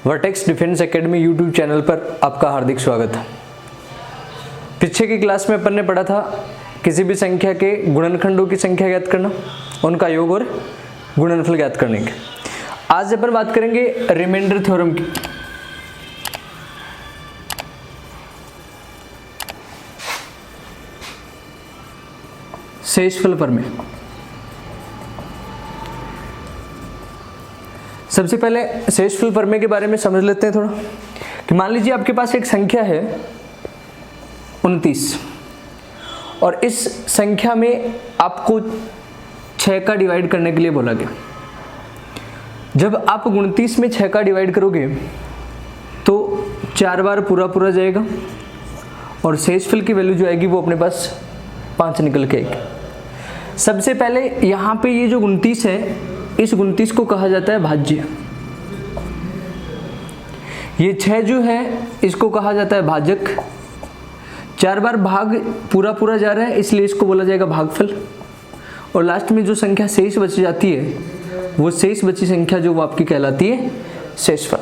Vertex defence academy YouTube channel पर आपका हार्दिक स्वागत है। पीछे की क्लास में अपन ने पढ़ा था किसी भी संख्या के गुणनखंडों की संख्या ज्ञात करना, उनका योग और गुणनफल ज्ञात करने की। आज अपन बात करेंगे रिमाइंडर थ्योरम की। शेषफल प्रमेय। सबसे पहले शेषफल प्रमेय के बारे में समझ लेते हैं थोड़ा कि मान लीजिए आपके पास एक संख्या है 29 और इस संख्या में आपको 6 का डिवाइड करने के लिए बोला गया। जब आप 29 में 6 का डिवाइड करोगे तो 4 बार पूरा पूरा जाएगा और शेषफल की वैल्यू जो आएगी वो अपने पास 5 निकल के आएगी। सबसे पहले यहाँ पे ये जो 29 है, इस 29 को कहा जाता है भाज्य। ये 6 जो है इसको कहा जाता है भाजक। 4 बार भाग पूरा पूरा जा रहा है इसलिए इसको बोला जाएगा भागफल। और लास्ट में जो संख्या शेष बच जाती है वो शेष बची संख्या जो वो आपकी कहलाती है शेषफल।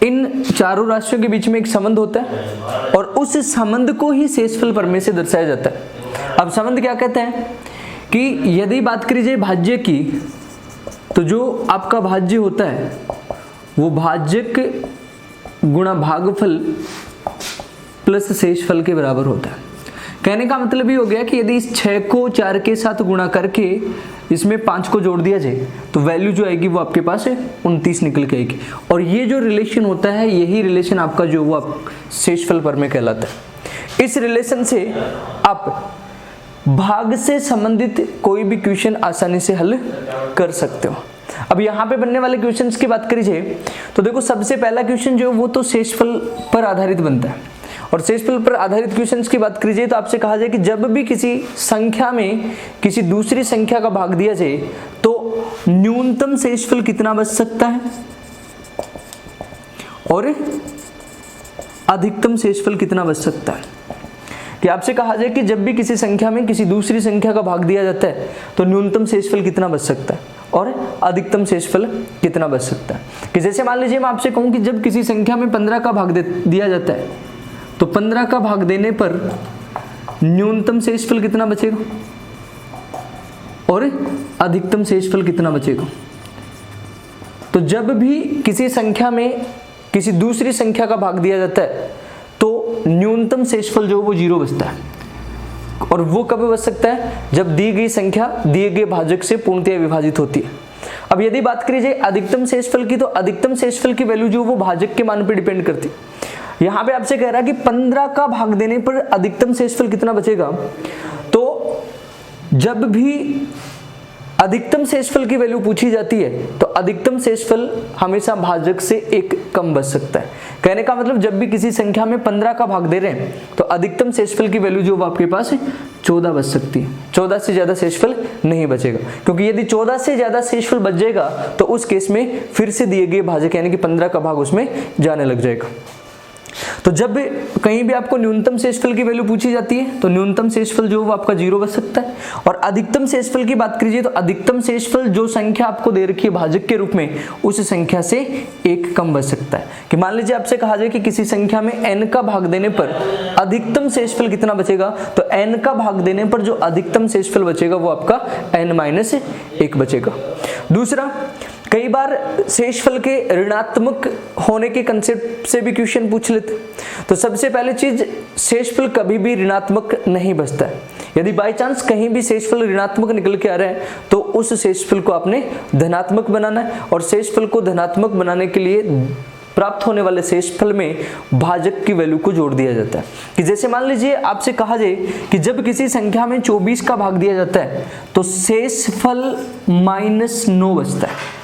इन चारों राशियों के बीच में एक संबंध होता है और उस संबंध को ही शेषफल प्रमेय से दर्शाया जाता है। अब संबंध क्या कहते हैं कि यदि बात करी जाए भाज्य की तो जो आपका भाज्य होता है वो भाजक गुणा भागफल प्लस शेषफल के बराबर होता है। कहने का मतलब ये हो गया कि यदि इस 6 को 4 के साथ गुणा करके इसमें 5 को जोड़ दिया जाए तो वैल्यू जो आएगी वो आपके पास है 29 निकल के आएगी। और ये जो रिलेशन होता है यही रिलेशन आपका जो वो शेषफल प्रमेय कहलाता है। इस रिलेशन से आप भाग से संबंधित कोई भी क्वेश्चन आसानी से हल कर सकते हो। अब यहाँ पे बनने वाले क्वेश्चंस की बात करी जाए तो देखो सबसे पहला क्वेश्चन जो वो तो शेषफल पर आधारित बनता है। और शेषफल पर आधारित क्वेश्चंस की बात करी जाए तो आपसे कहा जाए कि जब भी किसी संख्या में किसी दूसरी संख्या का भाग दिया जाए तो न्यूनतम शेषफल कितना बच सकता है और अधिकतम शेषफल कितना बच सकता है। कि आपसे कहा जाए कि जब भी किसी संख्या में किसी दूसरी संख्या का भाग दिया जाता है तो न्यूनतम शेषफल कितना बच सकता है और अधिकतम शेषफल कितना बच सकता है। कि जैसे मान लीजिए मैं आपसे कहूं कि जब किसी संख्या में 15 का भाग दिया जाता है तो 15 का भाग देने पर न्यूनतम शेषफल कितना बचेगा और अधिकतम शेषफल कितना बचेगा। तो जब भी किसी संख्या में किसी दूसरी संख्या का भाग दिया जाता है तो न्यूनतम शेषफल जो वो 0 बचता है। और वो कब बच सकता है जब दी गई संख्या दिए गए भाजक से पूर्णतः विभाजित होती है। अब यदि बात करी जाए अधिकतम शेषफल की तो अधिकतम शेषफल की वैल्यू जो वो भाजक के मान पर डिपेंड करती है। यहाँ पे आपसे कह रहा है कि 15 का भाग देने पर अधिकतम शेषफल कितना बचेगा। तो जब भी अधिकतम शेषफल की वैल्यू पूछी जाती है तो अधिकतम शेषफल हमेशा भाजक से 1 कम बच सकता है। कहने का मतलब जब भी किसी संख्या में 15 का भाग दे रहे हैं तो अधिकतम शेषफल की वैल्यू जो वो आपके पास है 14 बच सकती है। 14 से ज्यादा शेषफल नहीं बचेगा, क्योंकि यदि 14 से ज्यादा शेषफल बच जाएगा तो उस केस में फिर से दिए गए भाजक यानी कि 15 का भाग उसमें जाने लग जाएगा। तो जब कहीं भी आपको न्यूनतम शेषफल की वैल्यू पूछी जाती है तो न्यूनतम शेषफल जो वो आपका 0 बच सकता है। और अधिकतम शेषफल की बात कीजिए तो अधिकतम शेषफल जो संख्या आपको दे रखी है भाजक के रूप में उस संख्या से 1 कम बच सकता है। कि मान लीजिए आपसे कहा जाए कि किसी संख्या में n का भाग देने पर अधिकतम शेषफल कितना बचेगा तो n का भाग देने पर जो अधिकतम शेषफल बचेगा वो आपका n-1 बचेगा। दूसरा, कई बार शेषफल के ऋणात्मक होने के कंसेप्ट से भी क्वेश्चन पूछ लेते। तो सबसे पहले चीज, शेषफल कभी भी ऋणात्मक नहीं बचता है। यदि बाय चांस कहीं भी शेषफल ऋणात्मक निकल के आ रहा है तो उस शेषफल को आपने धनात्मक बनाना है। और शेषफल को धनात्मक बनाने के लिए प्राप्त होने वाले शेषफल में भाजक की वैल्यू को जोड़ दिया जाता है। कि जैसे मान लीजिए आपसे कहा जाए कि जब किसी संख्या में 24 का भाग दिया जाता है तो शेषफल -9 बचता है।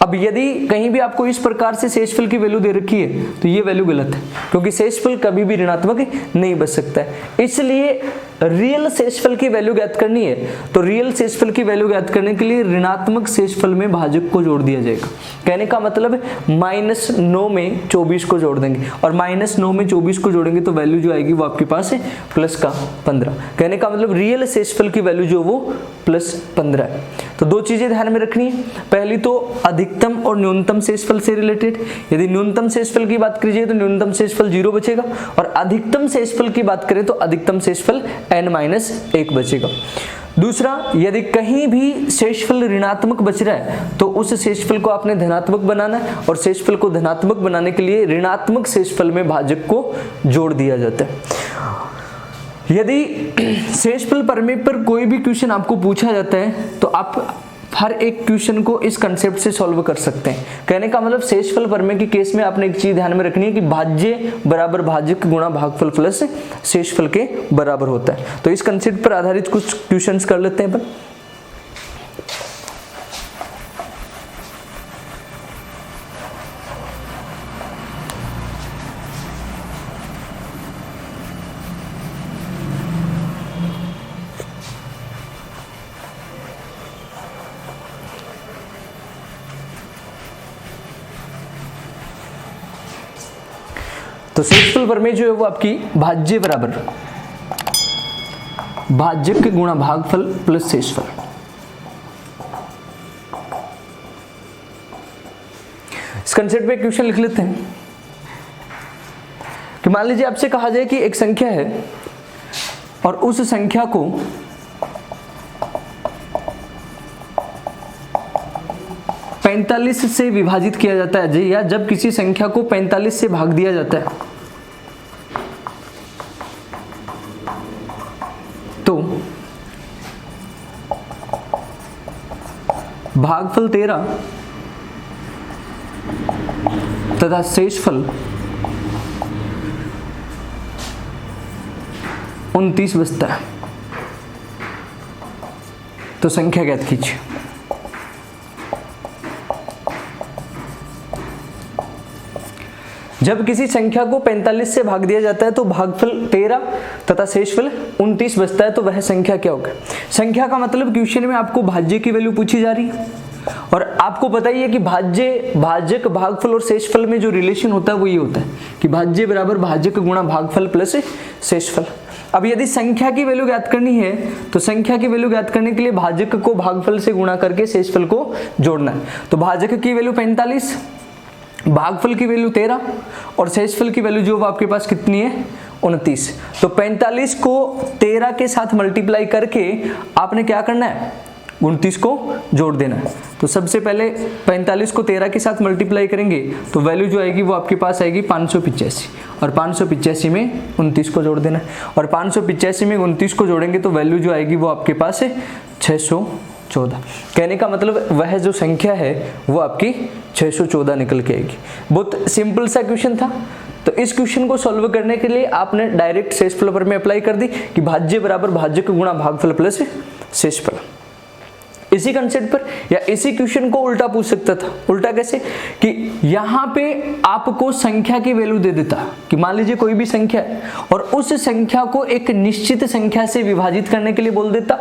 अब यदि कहीं भी आपको इस प्रकार से शेषफल की वैल्यू दे रखी है तो ये वैल्यू गलत है, क्योंकि शेषफल कभी भी ऋणात्मक नहीं बच सकता है। इसलिए रियल शेषफल की वैल्यू ज्ञात करनी है तो रियल शेषफल की वैल्यू ज्ञात करने के लिए ऋणात्मक शेषफल में भाजक को जोड़ दिया जाएगा। कहने का मतलब -9 में 24 को जोड़ देंगे और -9 में 24 को जोड़ेंगे तो वैल्यू जो आएगी वो आपके पास है +15। कहने का मतलब रियल शेषफल की वैल्यू जो वो +15 है। तो दो चीजें ध्यान में रखनी है, पहली तो अधिकतम और न्यूनतम शेषफल से रिलेटेड। यदि न्यूनतम शेषफल की बात कीजिए तो न्यूनतम शेषफल 0 बचेगा, और अधिकतम शेषफल की बात करें तो अधिकतम शेषफल n-1 बचेगा। दूसरा, यदि कहीं भी शेषफल ऋणात्मक बच रहा है तो उस शेषफल को आपने धनात्मक बनाना है, और शेषफल को धनात्मक बनाने के लिए ऋणात्मक शेषफल में भाजक को जोड़ दिया जाता है। यदि शेषफल प्रमेय पर कोई भी क्वेश्चन आपको पूछा जाता है तो आप हर एक क्वेश्चन को इस कंसेप्ट से सॉल्व कर सकते हैं। कहने का मतलब शेषफल प्रमेय के केस में आपने एक चीज ध्यान में रखनी है कि भाज्य बराबर भाजक गुणा भागफल प्लस शेषफल के बराबर होता है। तो इस कंसेप्ट पर आधारित कुछ क्वेश्चंस कर लेते हैं अपन। तो शेषफल प्रमेय जो है वो आपकी भाज्य बराबर भाजक गुणा भागफल प्लस शेषफल। इस कंसेप्ट पे क्वेश्चन लिख लेते हैं कि मान लीजिए आपसे कहा जाए कि एक संख्या है और उस संख्या को पैंतालीस से विभाजित किया जाता है, या जब किसी संख्या को 45 से भाग दिया जाता है तो भागफल 13 तथा शेषफल 29 बचता है। तो संख्या ज्ञात कीजिए। जब किसी संख्या को 45 से भाग दिया जाता है तो भागफल 13 तथा शेषफल 29 बचता है, तो वह संख्या क्या होगा? संख्या का मतलब क्वेश्चन में आपको भाज्य की वैल्यू पूछी जा रही है, और आपको पता ही है कि भाज्य, भाजक, भागफल और शेषफल में जो रिलेशन होता है वो ये होता है कि भाज्य बराबर भाजक गुणा भागफल प्लस शेषफल। अब यदि संख्या की वैल्यू ज्ञात करनी है तो संख्या की वैल्यू ज्ञात करने के लिए भाजक को भागफल से गुणा करके शेषफल को जोड़ना है। तो भाजक की वैल्यू 45, भागफल की वैल्यू 13 और शेषफल की वैल्यू जो आपके पास कितनी है 29। तो 45 को 13 के साथ मल्टीप्लाई करके आपने क्या करना है 29 को जोड़ देना है। तो सबसे पहले 45 को 13 के साथ मल्टीप्लाई करेंगे तो वैल्यू जो आएगी वो आपके पास आएगी 585, और 585 में 29 को जोड़ देना है, और 585 में 29 को जोड़ेंगे तो वैल्यू जो आएगी वो आपके पास है 614। कहने का मतलब वह जो संख्या है वो आपकी 614 निकल के आएगी। बहुत सिंपल सा क्वेश्चन था। तो इस क्वेश्चन को सॉल्व करने के लिए आपने डायरेक्ट शेषफल प्रमेय अप्लाई कर दी कि भाज्य बराबर भाजक गुणा भागफल प्लस शेषफल। इसी कंसेप्ट पर या इसी क्वेश्चन को उल्टा पूछ सकता था। उल्टा कैसे? कि यहाँ पे आपको संख्या की वैल्यू दे देता कि मान लीजिए कोई भी संख्या है और उस संख्या को एक निश्चित संख्या से विभाजित करने के लिए बोल देता,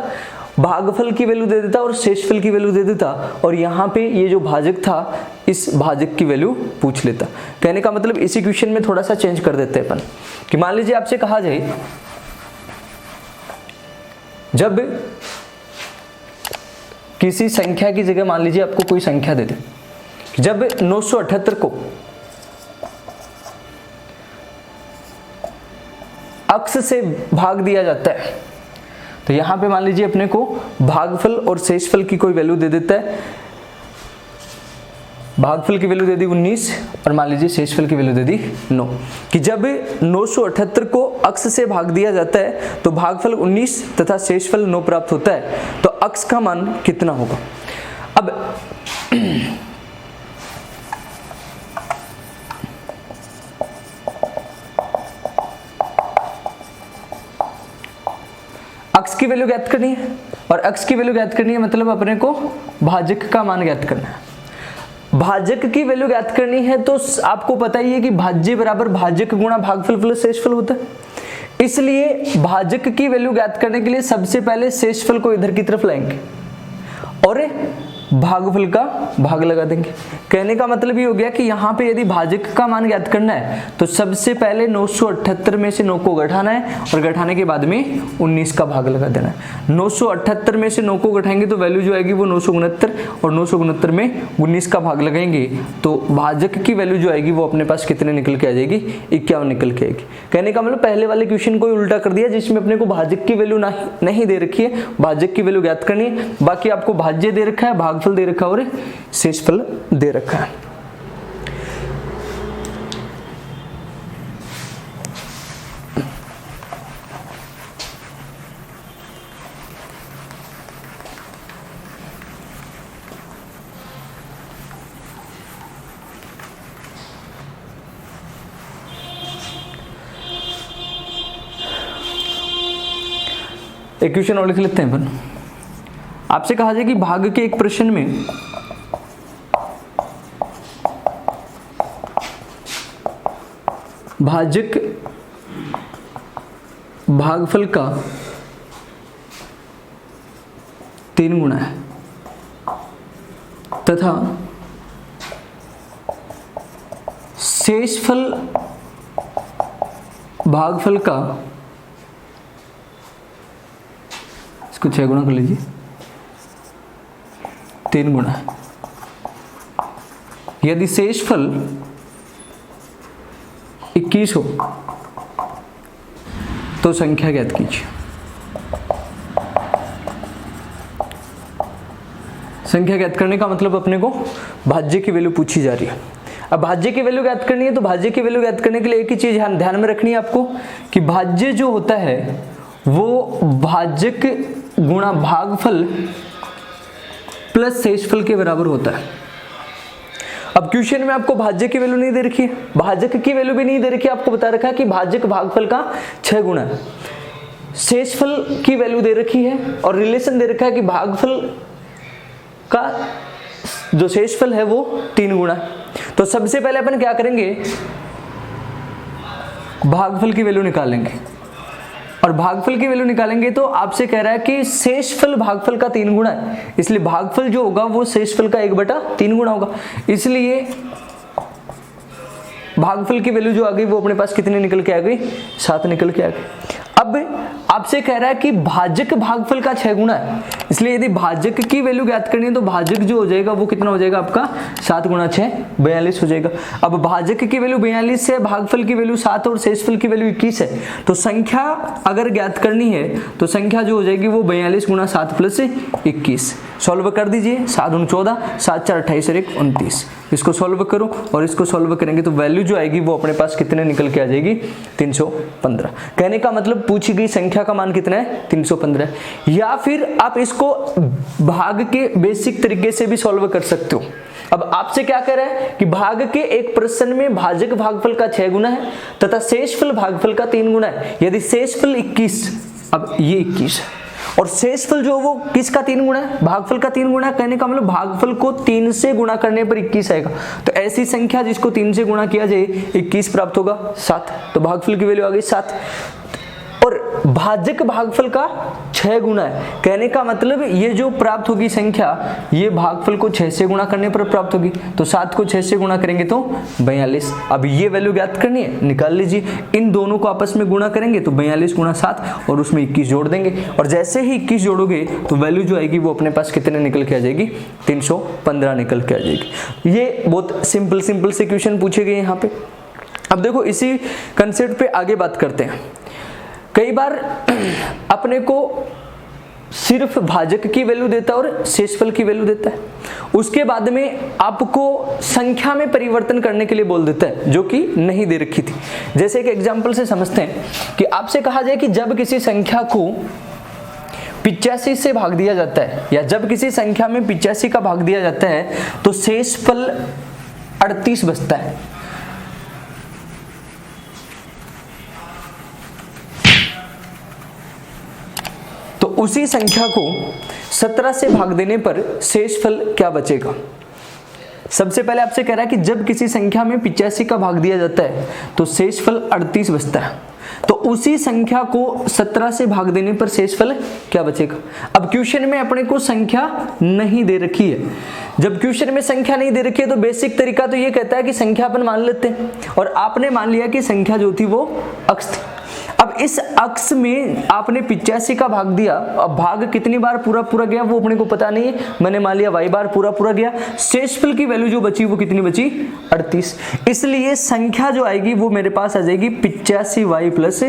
भागफल की वैल्यू दे देता और शेषफल की वैल्यू दे देता, और यहाँ पे ये जो भाजक था इस भाजक की वैल्यू पूछ लेता। कहने का मतलब इसी क्वेश्चन में थोड़ा सा चेंज कर देते हैं अपन कि मान लीजिए आपसे कहा जाए जब किसी संख्या की जगह मान लीजिए आपको कोई संख्या दे दे, जब 978 को अक्स से भाग दिया जाता है तो यहां पे मान लीजिए अपने को भागफल और शेषफल की कोई वैल्यू दे देता है। भागफल की वैल्यू दे दी 19 और मान लीजिए शेषफल की वैल्यू दे दी 9, कि जब 978 को अक्स से भाग दिया जाता है तो भागफल 19 तथा शेषफल 9 प्राप्त होता है, तो अक्स का मान कितना होगा? अब अक्स की वैल्यू ज्ञात करनी है, और अक्स की वैल्यू ज्ञात करनी है मतलब अपने को भाजक का मान ज्ञात करना है। भाजक की वैल्यू ज्ञात करनी है तो आपको पता ही है कि भाज्य बराबर भाजक गुणा भागफल प्लस शेषफल होता है। इसलिए भाजक की वैल्यू ज्ञात करने के लिए सबसे पहले शेषफल को इधर की तरफ लाएंगे और भागफल का भाग लगा देंगे। कहने का मतलब ये हो गया कि यहाँ पे यदि भाजक का मान ज्ञात करना है तो सबसे पहले 978 में से 9 को घटाना है और घटाने के बाद में 19 का भाग लगा देना है। 978 में से 9 को घटाएंगे तो वैल्यू जो आएगी वो 969, और 969 में 19 का भाग लगाएंगे तो भाजक की वैल्यू जो आएगी वो अपने पास कितने निकल के आ जाएगी, 51 निकल के आएगी। कहने का मतलब पहले वाले क्वेश्चन को उल्टा कर दिया जिसमें अपने को भाजक की वैल्यू नहीं दे रखी है, भाजक की वैल्यू ज्ञात करनी है, बाकी आपको भाज्य दे रखा है, भागफल दे रखा है और शेषफल दे रखा है। एक क्वेश्चन और लिख लेते हैं अपन। आपसे कहा जाए कि भाग के एक प्रश्न में भाजक भागफल का 3 गुना है तथा शेषफल भागफल का, इसको 6 गुना कर लीजिए, 3 गुना है। यदि शेषफल 21 हो तो संख्या ज्ञात कीजिए। संख्या ज्ञात करने का मतलब अपने को भाज्य की वैल्यू पूछी जा रही है। अब भाज्य की वैल्यू ज्ञात करनी है तो भाज्य की वैल्यू ज्ञात करने के लिए एक ही चीज ध्यान में रखनी है आपको कि भाज्य जो होता है वो भाजक गुणा भागफल प्लस शेषफल के बराबर होता है। अब क्वेश्चन में आपको भाज्य की वैल्यू नहीं दे रखी है, भाजक की वैल्यू भी नहीं दे रखी है, आपको बता रखा है कि भाजक भागफल का 6 गुना है। शेषफल की वैल्यू दे रखी है और रिलेशन दे रखा है कि भागफल का जो शेषफल है वो 3 गुना है। तो सबसे पहले अपन क्या करेंगे, भागफल की वैल्यू निकालेंगे और भागफल की वैल्यू निकालेंगे तो आपसे कह रहा है कि शेषफल भागफल का 3 गुना है, इसलिए भागफल जो होगा वो शेषफल का 1/3 गुना होगा। इसलिए भागफल की वैल्यू जो आ गई वो अपने पास कितनी निकल के आ गई, 7 निकल के आ गई। अब आपसे कह रहा है कि भाजक भागफल का 6 गुना है, इसलिए यदि भाजक की वैल्यू ज्ञात करनी है तो भाजक जो हो जाएगा वो कितना हो जाएगा आपका 7 गुणा 6 42 हो जाएगा। अब भाजक की वैल्यू 42 है, भागफल की वैल्यू 7 और शेषफल की वैल्यू 21 है, तो संख्या अगर ज्ञात करनी है तो संख्या जो हो जाएगी वो 42 गुणा 7 प्लस 21। सॉल्व कर दीजिए, 7 दूनी 14, 7 4 28 और 1 29। इसको सॉल्व करो और इसको सॉल्व करेंगे तो वैल्यू जो आएगी वो अपने पास कितने निकल के आ जाएगी, 315। कहने का मतलब पूछी गई संख्या का मान कितना है, 315। या फिर आप इसको भाग के बेसिक तरीके से भी सॉल्व कर सकते हो। अब आपसे क्या कह रहा है कि भाग के एक प्रश्न में भाजक भागफल का 6 गुना है तथा शेषफल भागफल का 3 गुना है। यदि शेषफल 21, अब ये 21 है और शेषफल जो वो किसका 3 गुना है, भागफल का 3 गुना। कहने का मतलब भागफल को 3 से गुणा करने पर 21 आएगा, तो ऐसी संख्या जिसको 3 से गुणा किया जाए 21 प्राप्त होगा 7, तो भागफल की वैल्यू आ गई 7। और भाजक भागफल का 6 गुना है, कहने का मतलब ये जो प्राप्त होगी संख्या ये भागफल को 6 से गुणा करने पर प्राप्त होगी, तो 7 को 6 से गुणा करेंगे तो 42। अब ये वैल्यू ज्ञात करनी है, निकाल लीजिए। इन दोनों को आपस में गुणा करेंगे तो 42 गुणा 7 और उसमें 21 जोड़ देंगे, और जैसे ही 21 जोड़ोगे तो वैल्यू जो आएगी वो अपने पास कितने निकल के आ जाएगी, 315 निकल के आ जाएगी। ये बहुत सिंपल से क्वेश्चन पूछे गए यहाँ पे। अब देखो इसी कंसेप्ट पे आगे बात करते हैं। कई बार अपने को सिर्फ भाजक की वैल्यू देता है और शेषफल की वैल्यू देता है, उसके बाद में आपको संख्या में परिवर्तन करने के लिए बोल देता है जो कि नहीं दे रखी थी। जैसे एक एग्जांपल से समझते हैं कि आपसे कहा जाए कि जब किसी संख्या को 85 से भाग दिया जाता है या जब किसी संख्या में 85 का भाग दिया जाता है तो शेषफल 38 बचता है। तो उसी संख्या को 17 से भाग देने पर शेषफल क्या बचेगा। सबसे पहले आपसे कह रहा है कि जब किसी संख्या में 85 का भाग दिया जाता है तो शेषफल 38 बचता है। तो उसी संख्या को 17 से भाग देने पर शेषफल क्या बचेगा। अब क्वेश्चन में अपने को संख्या नहीं दे रखी है, जब क्वेश्चन में संख्या नहीं दे रखी है तो बेसिक तरीका तो ये कहता है कि संख्या अपन मान लेते हैं, और आपने मान लिया कि संख्या जो थी वो अक्ष थी। अब इस अक्ष में आपने 85 का भाग दिया, अब भाग कितनी बार पूरा पूरा गया वो अपने को पता नहीं है, मैंने मान लिया y बार पूरा पूरा गया। शेषफल की वैल्यू जो बची वो कितनी बची 38, इसलिए संख्या जो आएगी वो मेरे पास आ जाएगी 85y प्लस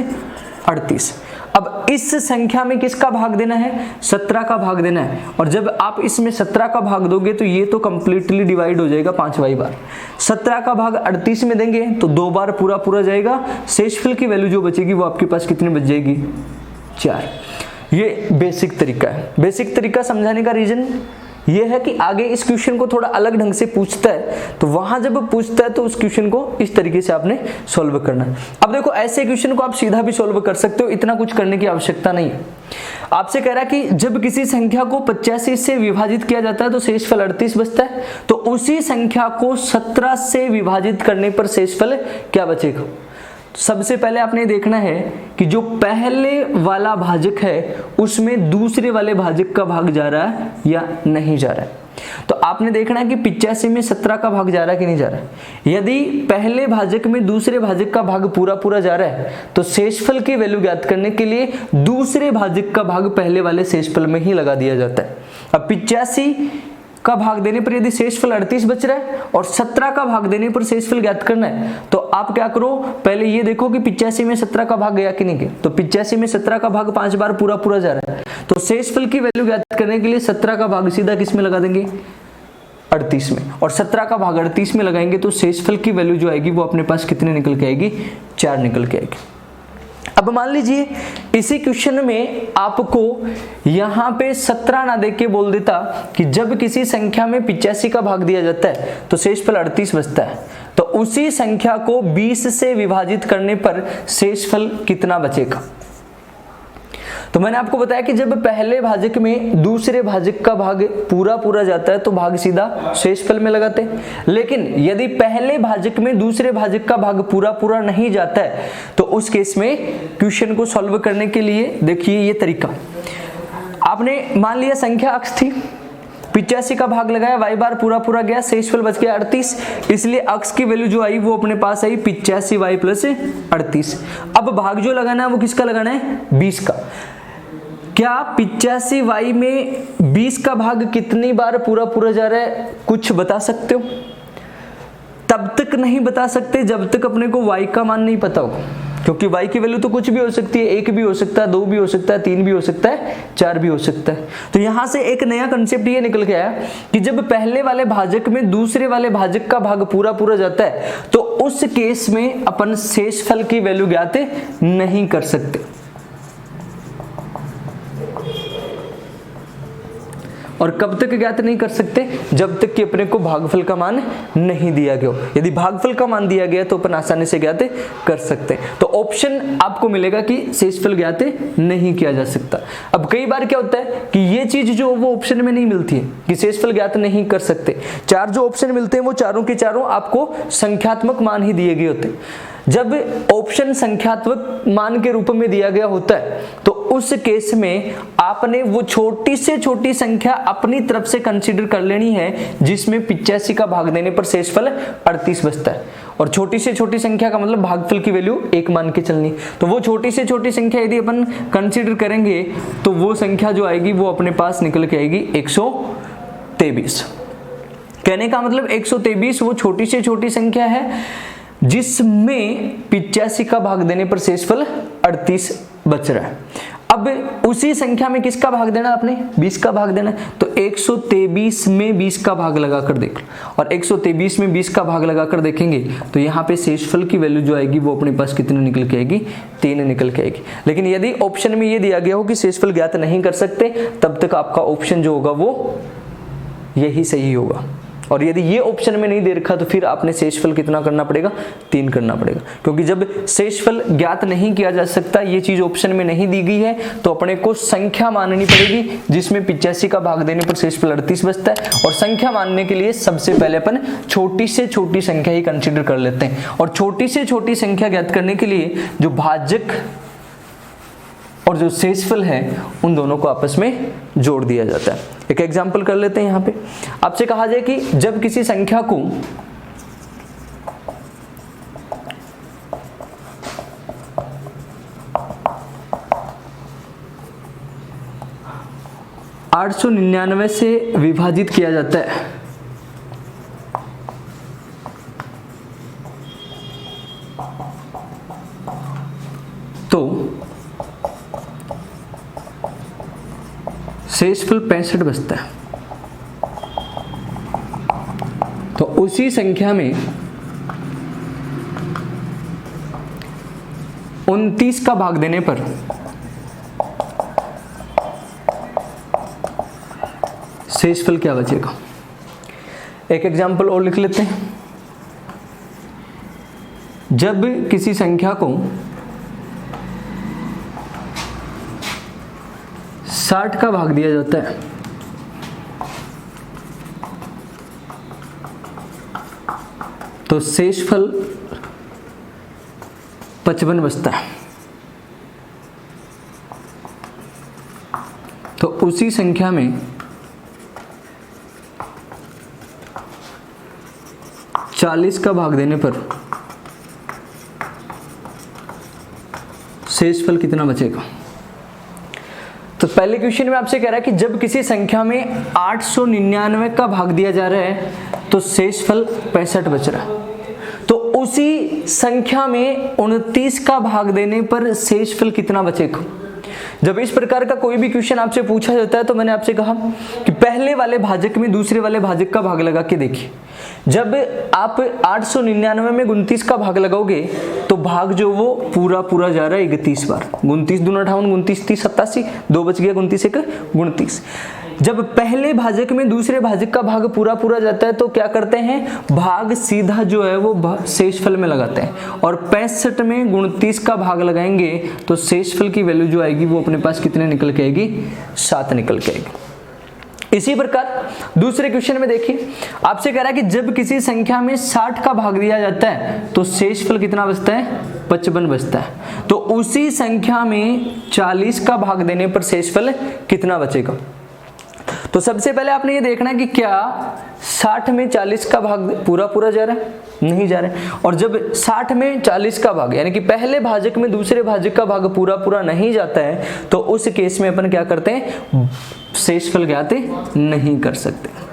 38। अब इस संख्या में किसका भाग देना है, 17 का भाग देना है, और जब आप इसमें 17 का भाग दोगे तो ये तो कंप्लीटली डिवाइड हो जाएगा 5y बार। 17 का भाग 38 में देंगे तो 2 बार पूरा पूरा जाएगा, शेषफल की वैल्यू जो बचेगी वो आपके पास कितनी बच जाएगी 4। ये बेसिक तरीका है। बेसिक तरीका समझाने का रीजन ये है कि आगे इस क्वेश्चन को थोड़ा अलग ढंग से पूछता है, तो वहां जब पूछता है तो उस क्वेश्चन को इस तरीके से आपने सॉल्व करना है। अब देखो ऐसे क्वेश्चन को आप सीधा भी सॉल्व कर सकते हो, इतना कुछ करने की आवश्यकता नहीं है। आपसे कह रहा है कि जब किसी संख्या को 85 से विभाजित किया जाता है तो शेषफल 38 बचता है, तो उसी संख्या को 17 से विभाजित करने पर शेषफल क्या बचेगा। सबसे पहले आपने देखना है कि जो पहले वाला भाजक है उसमें दूसरे वाले भाजक का भाग जा रहा है या नहीं जा रहा है। तो आपने देखना है कि 85 में 17 का भाग जा रहा है कि नहीं जा रहा है। यदि पहले भाजक में दूसरे भाजक का भाग पूरा पूरा जा रहा है तो शेषफल की वैल्यू ज्ञात करने के लिए दूसरे भाजक का भाग पहले वाले शेषफल में ही लगा दिया जाता है। अब 85 का भाग देने पर यदि शेषफल 38 बच रहा है और 17 का भाग देने पर शेषफल ज्ञात करना है, तो आप क्या करो, पहले ये देखो कि 85 में 17 का भाग गया कि नहीं गया। तो 85 में 17 का भाग 5 बार पूरा पूरा जा रहा है, तो शेषफल की वैल्यू ज्ञात करने के लिए 17 का भाग सीधा किस में लगा देंगे 38 में, और 17 का भाग 38 में लगाएंगे तो शेषफल की वैल्यू जो आएगी वो अपने पास कितने निकल के आएगी 4 निकल के आएगी। अब मान लीजिए इसी क्वेश्चन में आपको यहां पे 17 ना देके बोल देता कि जब किसी संख्या में 85 का भाग दिया जाता है तो शेषफल 38 बचता है, तो उसी संख्या को 20 से विभाजित करने पर शेषफल कितना बचेगा। तो मैंने आपको बताया कि जब पहले भाजक में दूसरे भाजक का भाग पूरा पूरा जाता है तो भाग सीधा शेषफल में लगाते हैं, लेकिन यदि पहले भाजक में दूसरे भाजक का भाग पूरा पूरा नहीं जाता है तो उस केस में क्वेश्चन को सॉल्व करने के लिए देखिए ये तरीका। आपने मान लिया संख्या अक्ष थी, 85 का भाग लगाया, y बार पूरा पूरा गया, शेषफल बच गया 38, इसलिए अक्ष की वैल्यू जो आई वो अपने पास आई 85y प्लस 38। अब भाग जो लगाना है वो किसका लगाना है 20 का। क्या 85y में 20 का भाग कितनी बार पूरा पूरा जा रहा है कुछ बता सकते हो। तब तक नहीं बता सकते जब तक अपने को y का मान नहीं पता होगा, क्योंकि y की वैल्यू तो कुछ भी हो सकती है, 1 भी हो सकता है, 2 भी हो सकता है, 3 भी हो सकता है, 4 भी हो सकता है। तो यहां से एक नया कंसेप्ट ये निकल के आया कि जब पहले वाले भाजक में दूसरे वाले भाजक का भाग पूरा पूरा जाता है तो उस केस में अपन शेषफल की वैल्यू ज्ञात नहीं कर सकते। और कब तक ज्ञात नहीं कर सकते, जब तक कि अपने को भागफल का मान नहीं दिया गया हो। यदि भागफल का मान दिया गया तो अपन आसानी से ज्ञात कर सकते हैं। तो ऑप्शन आपको मिलेगा कि शेषफल ज्ञात नहीं किया जा सकता। अब कई बार क्या होता है कि ये चीज जो वो ऑप्शन में नहीं मिलती है कि शेषफल ज्ञात नहीं कर सकते। 4 जो ऑप्शन मिलते हैं वो चारों के चारों आपको संख्यात्मक मान ही दिए गए होते हैं। जब ऑप्शन संख्यात्मक मान के रूप में दिया गया होता है तो उस केस में आपने वो छोटी से छोटी संख्या अपनी तरफ से कंसीडर कर लेनी है जिसमें 85 का भाग देने पर शेषफल 38 बचता है, और छोटी से छोटी संख्या का मतलब भागफल की वैल्यू 1 मान के चलनी। तो वो छोटी से छोटी संख्या यदि अपन कंसीडर करेंगे तो वो संख्या जो आएगी वो अपने पास निकल के आएगी 123। कहने का मतलब 123 वो छोटी से छोटी संख्या है जिसमें 85 का भाग देने पर शेषफल 38 बच रहा है। अब उसी संख्या में किसका भाग देना आपने 20 का भाग देना है, तो 123 में 20 का भाग लगाकर देख लो, और 123 में 20 का भाग लगाकर देखेंगे तो यहाँ पे शेषफल की वैल्यू जो आएगी वो अपने पास कितनी निकल के आएगी 3 निकल के आएगी। लेकिन यदि ऑप्शन में ये दिया गया हो कि शेषफल ज्ञात नहीं कर सकते, तब तक आपका ऑप्शन जो होगा वो यही सही होगा। और यदि ये ऑप्शन में नहीं दे रखा तो फिर आपने शेषफल कितना करना पड़ेगा, 3 करना पड़ेगा। क्योंकि जब शेषफल ज्ञात नहीं किया जा सकता, ये चीज ऑप्शन में नहीं दी गई है, तो अपने को संख्या माननी पड़ेगी जिसमें 85 का भाग देने पर शेषफल 38 बचता है। और संख्या मानने के लिए सबसे पहले अपन छोटी से छोटी संख्या ही कंसिडर कर लेते हैं, और छोटी से छोटी संख्या ज्ञात करने के लिए जो भाजक और जो शेषफल है उन दोनों को आपस में जोड़ दिया जाता है। एक एग्जांपल कर लेते हैं। यहाँ पे आपसे कहा जाए कि जब किसी संख्या को (899) से विभाजित किया जाता है तो शेषफल 65 बचता है। तो उसी संख्या में 29 का भाग देने पर शेषफल क्या बचेगा। एक एग्जाम्पल और लिख लेते हैं। जब किसी संख्या को 60 का भाग दिया जाता है तो शेषफल 55 बचता है। तो उसी संख्या में 40 का भाग देने पर शेषफल कितना बचेगा। तो पहले क्वेश्चन में आपसे कह रहा है कि जब किसी संख्या में 899 का भाग दिया जा रहा है तो शेषफल 65 बच रहा है। तो उसी संख्या में 29 का भाग देने पर शेषफल कितना बचेगा। जब इस प्रकार का कोई भी क्वेश्चन आपसे पूछा जाता है तो मैंने आपसे कहा कि पहले वाले भाजक में दूसरे वाले भाजक का भाग लगा के देखिए। जब आप 899 में 29 का भाग लगाओगे तो भाग जो वो पूरा पूरा जा रहा है 31 बार। 29 दूना 58, 29 30 87, 2 बच गया, 29 1 29। जब पहले भाजक में दूसरे भाजक का भाग पूरा पूरा जाता है तो क्या करते हैं, भाग सीधा जो है वो शेषफल में लगाते हैं, और 65 में 29 का भाग लगाएंगे तो शेषफल की वैल्यू जो आएगी वो अपने पास कितने निकल के आएगी, 7 निकल के आएगी। इसी प्रकार दूसरे क्वेश्चन में देखिए, आपसे कह रहा है कि जब किसी संख्या में 60 का भाग दिया जाता है तो शेषफल कितना बचता है, 55 बचता है। तो उसी संख्या में 40 का भाग देने पर शेषफल कितना बचेगा। तो सबसे पहले आपने ये देखना है कि क्या 60 में 40 का भाग पूरा पूरा जा रहा है, नहीं जा रहा है। और जब 60 में 40 का भाग यानी कि पहले भाजक में दूसरे भाजक का भाग पूरा पूरा नहीं जाता है तो उस केस में अपन क्या करते हैं, शेषफल ज्ञात नहीं कर सकते।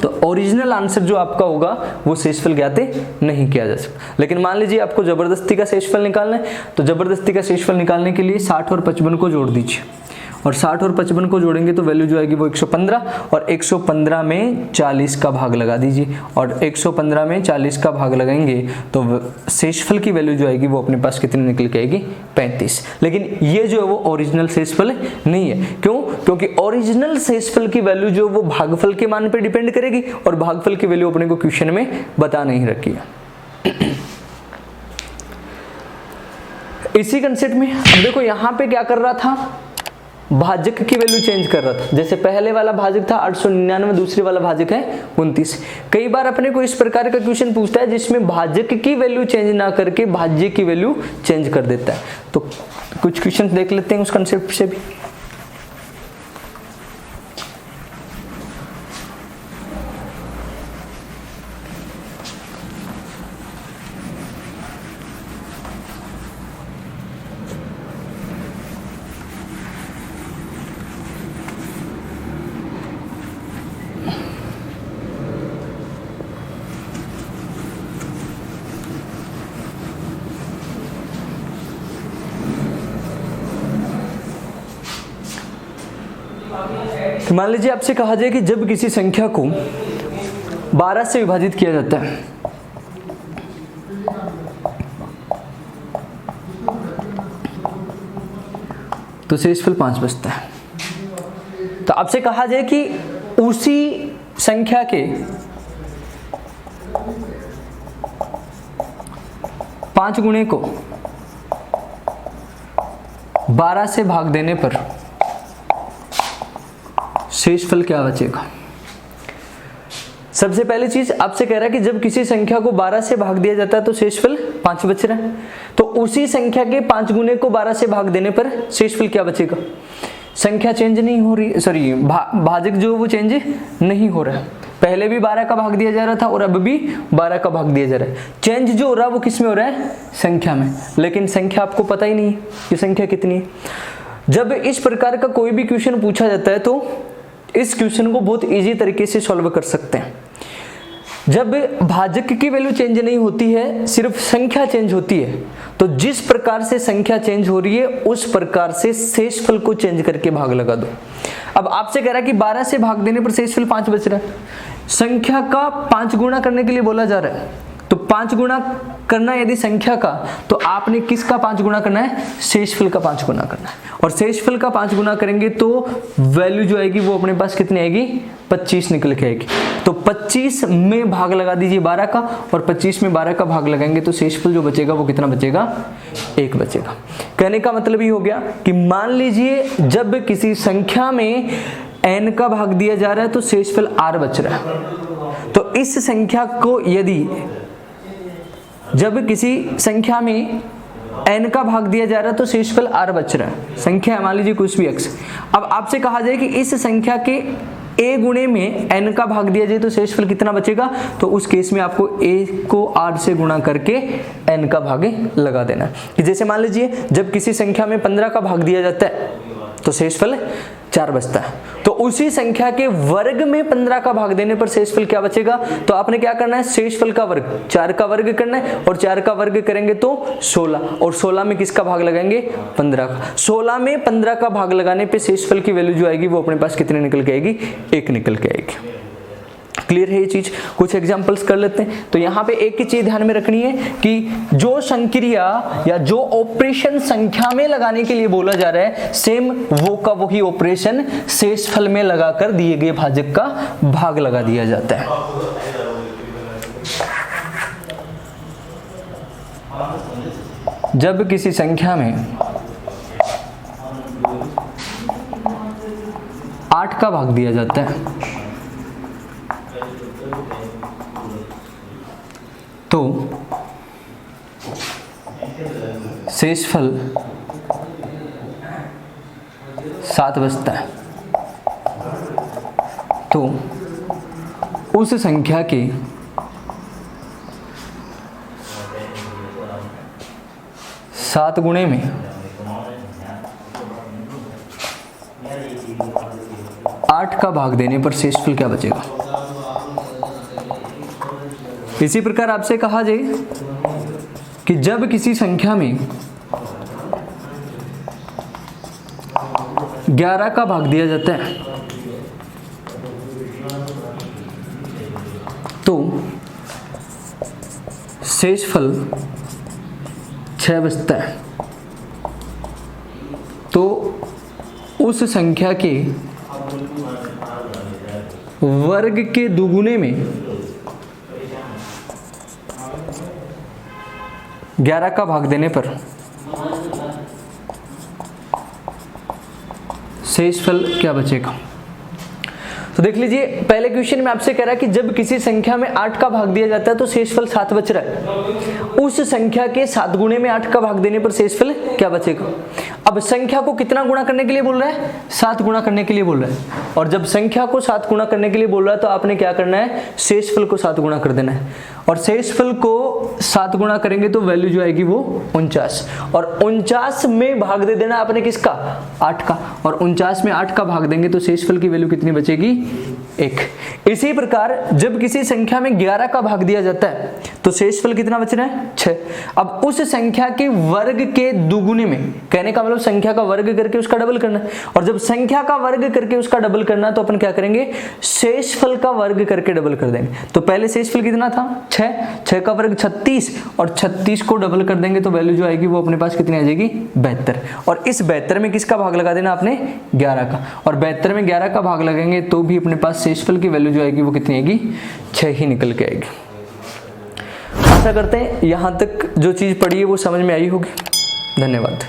तो ओरिजिनल आंसर जो आपका होगा वो शेषफल ज्ञात नहीं किया जा सकता। लेकिन मान लीजिए आपको जबरदस्ती का शेषफल निकालना है तो जबरदस्ती का शेषफल निकालने के लिए 60 और 55 को जोड़ दीजिए, और 60 और 55 को जोड़ेंगे तो वैल्यू जो आएगी वो 115, और 115 में 40 का भाग लगा दीजिए, और 115 में 40 का भाग लगाएंगे तो शेषफल की वैल्यू जो आएगी वो अपने पास कितनी निकल के आएगी, 35। लेकिन ये जो है वो ओरिजिनल शेषफल नहीं है। क्यों, क्योंकि ओरिजिनल शेषफल की वैल्यू जो वो भागफल के मान पर डिपेंड करेगी, और भागफल की वैल्यू अपने को क्वेश्चन में बता नहीं रखी है। इसी कंसेप्ट में अब देखो यहाँ पे क्या कर रहा था, भाजक की वैल्यू चेंज कर रहा था। जैसे पहले वाला भाजक था 899, दूसरे वाला भाजक है 29। कई बार अपने को इस प्रकार का क्वेश्चन पूछता है जिसमें भाजक की वैल्यू चेंज ना करके भाज्य की वैल्यू चेंज कर देता है। तो कुछ क्वेश्चन देख लेते हैं उस कंसेप्ट से भी। मान लीजिए आपसे कहा जाए कि जब किसी संख्या को 12 से विभाजित किया जाता है तो शेषफल 5 बचता है। तो आपसे कहा जाए कि उसी संख्या के 5 गुणे को 12 से भाग देने पर शेषफल क्या बचेगा। सबसे पहली चीज आपसे कह रहा है कि जब किसी संख्या को 12 से भाग दिया जाता है तो शेषफल 5 बच रहा है। तो उसी संख्या के 5 गुने को 12 से भाग देने पर शेषफल क्या बचेगा। संख्या चेंज नहीं हो रही, सॉरी भाजक जो वो चेंज नहीं हो रहा है। पहले भी 12 का भाग दिया जा रहा था और अब भी 12 का भाग दिया जा रहा है। चेंज जो हो रहा है वो किस में हो रहा है, संख्या में, लेकिन संख्या आपको पता ही नहीं ये संख्या कितनी है। जब इस प्रकार का कोई भी क्वेश्चन पूछा जाता है तो इस क्वेश्चन को बहुत इजी तरीके से सॉल्व कर सकते हैं। जब भाजक की वैल्यू चेंज नहीं होती है, सिर्फ संख्या चेंज होती है, तो जिस प्रकार से संख्या चेंज हो रही है उस प्रकार से शेषफल को चेंज करके भाग लगा दो। अब आपसे कह रहा है कि 12 से भाग देने पर शेषफल 5 बच रहा है। संख्या का 5 गुणा करने के लिए बोला जा रहा है, तो 5 गुणा करना यदि संख्या का, तो आपने किसका 5 गुणा करना है, शेषफल का 5 गुणा करना है। और शेषफल का 5 गुणा करेंगे तो वैल्यू जो आएगी वो अपने पास कितनी आएगी, 25 निकल के आएगी। तो 25 में भाग लगा दीजिए 12 का, और 25 में 12 का भाग लगाएंगे तो शेषफल जो बचेगा वो कितना बचेगा, 1 बचेगा। कहने का मतलब ये हो गया कि मान लीजिए जब किसी संख्या में n का भाग दिया जा रहा है तो शेषफल r बच रहा है। तो इस संख्या को यदि जब किसी संख्या में n का भाग दिया जा रहा है तो शेषफल r बच रहा है। संख्या मान लीजिए कुछ भी x। अब आपसे कहा जाए कि इस संख्या के a गुणे में n का भाग दिया जाए तो शेषफल कितना बचेगा, तो उस केस में आपको a को r से गुणा करके n का भाग लगा देना है। कि जैसे मान लीजिए जब किसी संख्या में 15 का भाग दिया जाता है तो शेषफल 4 बचता है। तो उसी संख्या के वर्ग में 15 का भाग देने पर शेषफल क्या बचेगा, तो आपने क्या करना है, शेषफल का वर्ग 4 का वर्ग करना है, और 4 का वर्ग करेंगे तो 16, और 16 में किसका भाग लगाएंगे, 15 का। 16 में 15 का भाग लगाने पे शेषफल की वैल्यू जो आएगी वो अपने पास कितने निकल के आएगी, 1 निकल के आएगी। क्लियर है ये चीज। कुछ एग्जांपल्स कर लेते हैं। तो यहाँ पे एक ही चीज ध्यान में रखनी है कि जो संक्रिया या जो ऑपरेशन संख्या में लगाने के लिए बोला जा रहा है, सेम वो का वही ऑपरेशन शेषफल में लगाकर दिए गए भाजक का भाग लगा दिया जाता है। जब किसी संख्या में 8 का भाग दिया जाता है तो शेषफल 7 बचता है। तो उस संख्या के 7 गुणे में 8 का भाग देने पर शेषफल क्या बचेगा। इसी प्रकार आपसे कहा जाए कि जब किसी संख्या में 11 का भाग दिया जाता है तो शेषफल 6 बचता है। तो उस संख्या के वर्ग के दुगुने में 11 का भाग देने पर शेषफल क्या बचेगा। तो देख लीजिए, पहले क्वेश्चन में आपसे कह रहा है कि जब किसी संख्या में 8 का भाग दिया जाता है तो शेषफल 7 बच रहा है। उस संख्या के 7 गुणे में 8 का भाग देने पर शेषफल क्या बचेगा। अब संख्या को कितना गुणा करने के लिए बोल रहा है, 7 गुणा करने के लिए बोल रहा है। और जब संख्या को 7 गुणा करने के लिए बोल रहा है तो आपने क्या करना है, शेषफल को 7 गुणा कर देना है। और शेषफल को 7 गुणा करेंगे तो वैल्यू जो आएगी वो 49, और 49 में भाग दे देना आपने किसका, 8 का, और 49 में 8 का भाग देंगे तो शेषफल की वैल्यू कितनी बचेगी, 1। इसी प्रकार जब किसी संख्या में 11 का भाग दिया जाता है तो शेषफल कितना बच रहा है, 6। अब उस संख्या के वर्ग के दुगुने में, कहने का मतलब संख्या का वर्ग करके उसका डबल करना है, और जब संख्या का वर्ग करके उसका डबल करना है तो अपन क्या करेंगे, शेषफल का वर्ग करके डबल कर देंगे। तो पहले शेषफल कितना था 6, 6 का वर्ग 36, और 36 को डबल कर देंगे तो वैल्यू जो आएगी वो अपने पास कितनी आ जाएगी 72। और इस 72 में किसका भाग लगा देना आपने 11 का, और 72 में 11 का भाग लगेंगे तो भी अपने पास शेषफल की वैल्यू जो आएगी वो कितनी आएगी 6 ही निकल के आएगी। आशा करते हैं यहाँ तक जो चीज़ पढ़ी है वो समझ में आई होगी। धन्यवाद।